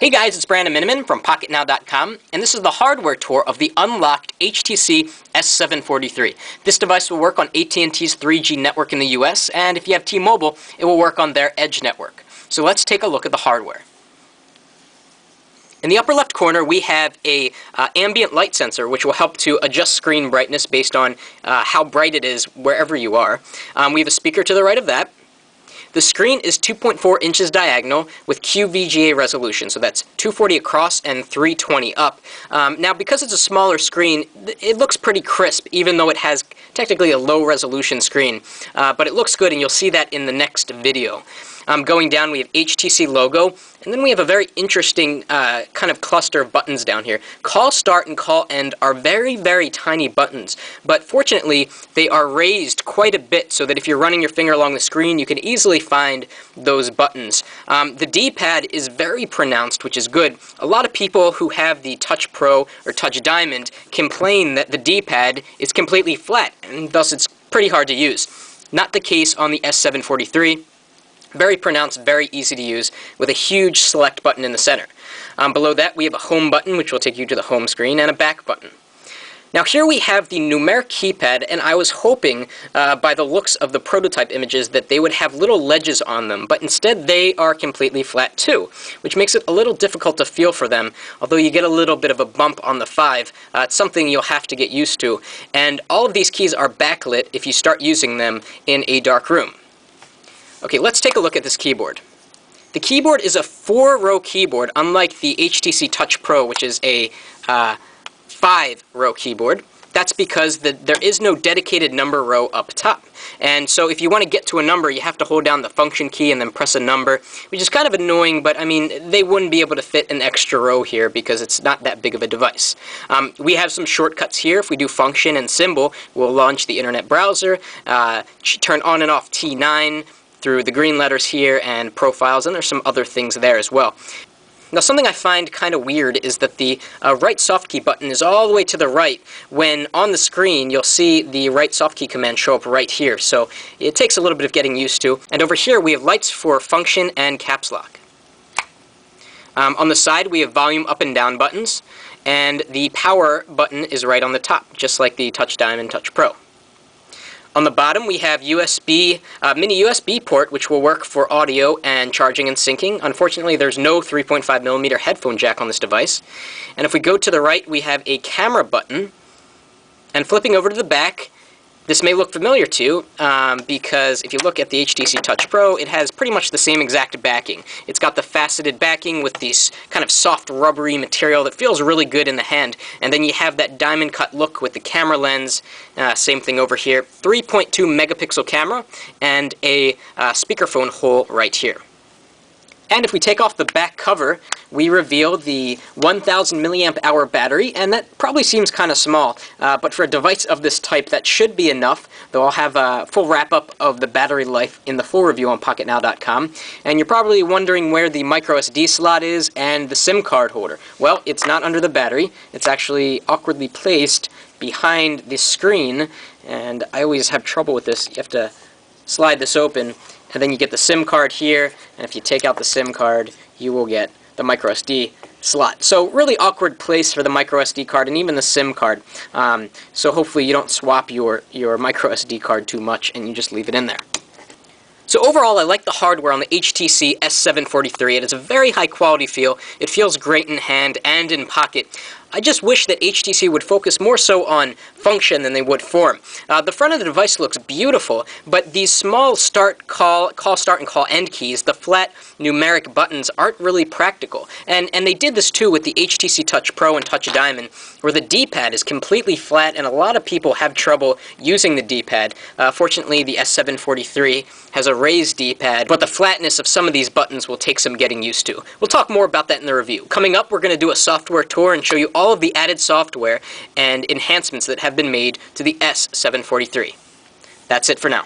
Hey guys, it's Brandon Miniman from Pocketnow.com, and this is the hardware tour of the unlocked HTC S743. This device will work on AT&T's 3G network in the US, and if you have T-Mobile, it will work on their Edge network. So let's take a look at the hardware. In the upper left corner, we have a ambient light sensor, which will help to adjust screen brightness based on how bright it is wherever you are. We have a speaker to the right of that. The screen is 2.4 inches diagonal with QVGA resolution, so that's 240 across and 320 up. Now, because it's a smaller screen, it looks pretty crisp, even though it has technically a low resolution screen. But it looks good, and you'll see that in the next video. Going down, we have HTC logo, and then we have a very interesting kind of cluster of buttons down here. Call start and call end are very, very tiny buttons, but fortunately, they are raised quite a bit so that if you're running your finger along the screen, you can easily find those buttons. The D-pad is very pronounced, which is good. A lot of people who have the Touch Pro or Touch Diamond complain that the D-pad is completely flat, and thus it's pretty hard to use. Not the case on the S743. Very pronounced, very easy to use, with a huge select button in the center. Below that, we have a home button, which will take you to the home screen, and a back button. Now here we have the numeric keypad, and I was hoping, by the looks of the prototype images, that they would have little ledges on them, but instead they are completely flat too, which makes it a little difficult to feel for them, although you get a little bit of a bump on the 5. It's something you'll have to get used to, and all of these keys are backlit if you start using them in a dark room. Okay, let's take a look at this keyboard. The keyboard is a 4-row keyboard, unlike the HTC Touch Pro, which is a 5-row keyboard. That's because there is no dedicated number row up top. And so if you want to get to a number, you have to hold down the function key and then press a number, which is kind of annoying, but I mean, they wouldn't be able to fit an extra row here because it's not that big of a device. We have some shortcuts here. If we do function and symbol, we'll launch the internet browser, turn on and off T9, through the green letters here and profiles, and there's some other things there as well. Now, something I find kind of weird is that the right soft key button is all the way to the right, when on the screen you'll see the right soft key command show up right here, so it takes a little bit of getting used to. And over here we have lights for function and caps lock. On the side we have volume up and down buttons, and the power button is right on the top, just like the Touch Diamond Touch Pro. On the bottom, we have mini USB port, which will work for audio and charging and syncing. Unfortunately, there's no 3.5mm headphone jack on this device. And if we go to the right, we have a camera button. And flipping over to the back, this may look familiar to you, because if you look at the HTC Touch Pro, it has pretty much the same exact backing. It's got the faceted backing with this kind of soft rubbery material that feels really good in the hand, and then you have that diamond cut look with the camera lens. Same thing over here. 3.2 megapixel camera and a speakerphone hole right here. And if we take off the back cover, we reveal the 1,000 milliamp hour battery, and that probably seems kind of small, but for a device of this type, that should be enough, though I'll have a full wrap-up of the battery life in the full review on Pocketnow.com. And you're probably wondering where the microSD slot is and the SIM card holder. Well, it's not under the battery. It's actually awkwardly placed behind the screen, and I always have trouble with this. You have to slide this open, and then you get the SIM card here, and if you take out the SIM card, you will get the microSD slot. So really awkward place for the microSD card and even the SIM card. So hopefully you don't swap your microSD card too much and you just leave it in there. So overall, I like the hardware on the HTC S743. It has a very high quality feel. It feels great in hand and in pocket. I just wish that HTC would focus more so on function than they would form. The front of the device looks beautiful, but these small call start and call end keys, the flat numeric buttons, aren't really practical. And they did this too with the HTC Touch Pro and Touch Diamond, where the D-pad is completely flat, and a lot of people have trouble using the D-pad. Fortunately, the S743 has a raised D-pad, but the flatness of some of these buttons will take some getting used to. We'll talk more about that in the review. Coming up, we're going to do a software tour and show you all of the added software and enhancements that have been made to the S743. That's it for now.